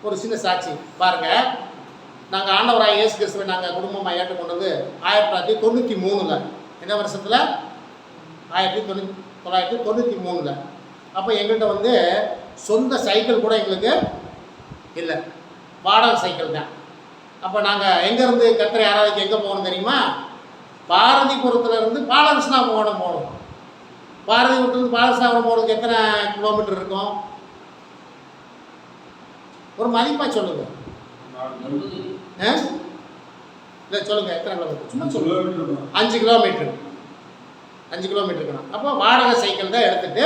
ஒரு சின்ன சாட்சி பாருங்கள். நாங்கள் ஆண்டவராக இயேசு கிறிஸ்துவை நாங்கள் குடும்பமாக ஏற்றுக்கொண்டது 1993 என்ன வருஷத்தில்? 1993. அப்போ எங்கள்கிட்ட வந்து சொந்த சைக்கிள் கூட எங்களுக்கு இல்லை, வாடகை சைக்கிள் தான். அப்போ நாங்கள் எங்கேருந்து கர்த்தரை ஆராதிக்க எங்கே போகணும் தெரியுமா? பாரதிபுரத்துலேருந்து பாலகிருஷ்ணாபுரம் போகணும். பாரதிபுரத்துலேருந்து பாலகிருஷ்ணாபுரம் போகிறதுக்கு எத்தனை கிலோமீட்டர் இருக்கும்? ஒரு மதிப்பாக சொல்லுங்கள். இல்லை சொல்லுங்கள், எத்தனை கிலோமீட்டர்? சும்மா சொல்லுங்கள். 5 கிலோமீட்டர். 5 கிலோமீட்டர் இருக்கணும். அப்போ வாடகை சைக்கிள் தான் எடுத்துகிட்டு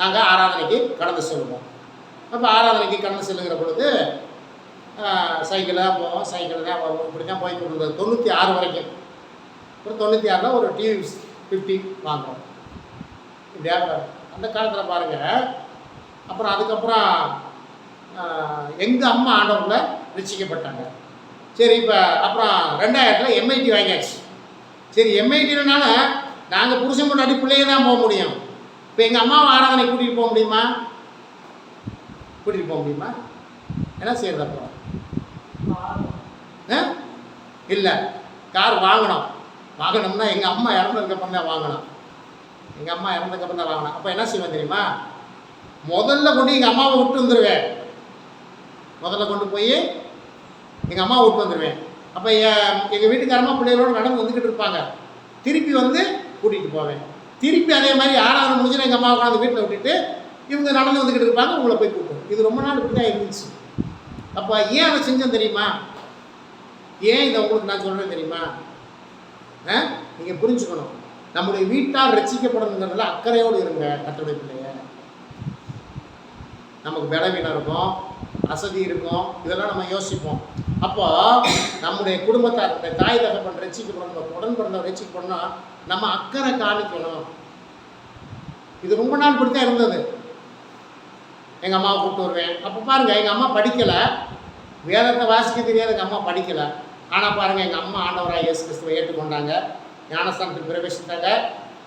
நாங்கள் ஆராதனைக்கு கடந்து செல்வோம். அப்போ ஆராதனைக்கு கடந்து செல்லுகிற பொழுது சைக்கிளாக போவோம், சைக்கிள் தான் வருவோம். இப்படி தான் போய் கொண்டு 96 வரைக்கும். ஒரு 96 ஒரு T50 வாங்குவோம். இப்படியா அந்த காலத்தில் பாருங்கள். அப்புறம் அதுக்கப்புறம் எங்கள் அம்மா ஆண்டவரில் ரட்சிக்கப்பட்டாங்க. சரி, இப்போ அப்புறம் 2000 MIT வாங்கியாச்சு. சரி, MITனால நாங்கள் புருஷன் முன்னாடி பிள்ளையே தான் போக முடியும். இப்போ எங்கள் அம்மாவை ஆராதனை கூட்டிகிட்டு போக முடியுமா? கூட்டிகிட்டு போக முடியுமா? என்ன செய்யறது அப்புறம்? இல்லை, கார் வாங்கினோம்னா எங்கள் அம்மா இறந்ததுக்கப்புறம் தான் வாங்கினோம். எங்கள் அம்மா இறந்ததுக்கப்புறம் தான் வாங்கினோம். அப்போ என்ன செய்வேன் தெரியுமா? முதல்ல கொண்டு எங்கள் அம்மாவை விட்டு வந்துடுவேன். முதல்ல கொண்டு போய் எங்கள் அம்மாவை விட்டு வந்துடுவேன். அப்போ எங்கள் வீட்டுக்காரமாக பிள்ளைகளோடு நடந்து வந்துக்கிட்டு இருப்பாங்க. திருப்பி வந்து கூட்டிகிட்டு போவேன். திருப்பி அதே மாதிரி ஆராதனை முடிஞ்சுன்னு எங்கள் அம்மாவை கொண்டாந்து வீட்டில் விட்டுட்டு இவங்க நடந்து வந்துக்கிட்டு இருப்பாங்க. உங்களை போய் கூப்பிடுவோம். இது ரொம்ப நாள் இப்படி தான் இருந்துச்சு. அப்போ ஏன் அதை செஞ்சோம் தெரியுமா? ஏன் இதை உங்களுக்கு நான் சொல்கிறேன் தெரியுமா? நீங்கள் புரிஞ்சுக்கணும். நம்முடைய வீட்டார் ரட்சிக்கப்படணுங்கிறதுல அக்கறையோடு இருங்க. கர்த்தருடைய பிள்ளைய நமக்கு பலவீனம் இருக்கும், அசதி இருக்கும், இதெல்லாம் நம்ம யோசிப்போம். அப்போ நம்முடைய குடும்பத்தார், தாய் தகப்பன் ரட்சிக்கப்படணும், உடன் பிறந்தவர் ரட்சிக்கப்படணும், நம்ம அக்கறை காணிக்கணும். இது ரொம்ப நாள் இப்படி தான் இருந்தது. எங்கள் அம்மாவை கூப்பிட்டு வருவேன். அப்போ பாருங்கள், எங்கள் அம்மா படிக்கலை, வேதத்தை வாசிக்க தெரியாது, எங்கள் அம்மா படிக்கலை. ஆனால் பாருங்கள், எங்கள் அம்மா ஆண்டவராக இயேசு கிறிஸ்துவை ஏற்றுக்கொண்டாங்க, ஞானஸ்தானத்துக்கு பிரவேசித்தாங்க.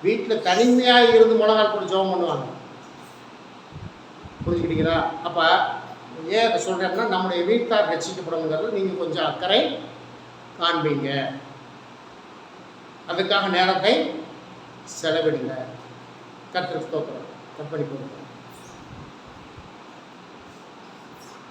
வீட்டில் தனிமையாக இருந்து முழங்கால் போட்டு ஜெபம் பண்ணுவாங்க. புரிஞ்சுக்கிட்டீங்களா? அப்போ ஏன் அதை சொல்கிறேன்னா, நம்முடைய வீட்டார் ரட்சிக்கப்படுங்கிறது நீங்கள் கொஞ்சம் அக்கறை காண்பீங்க. அதுக்காக நேரத்தை செலவிடுங்க. கர்த்தருக்கு ஸ்தோத்திரம். கற்பனை கொடுங்க.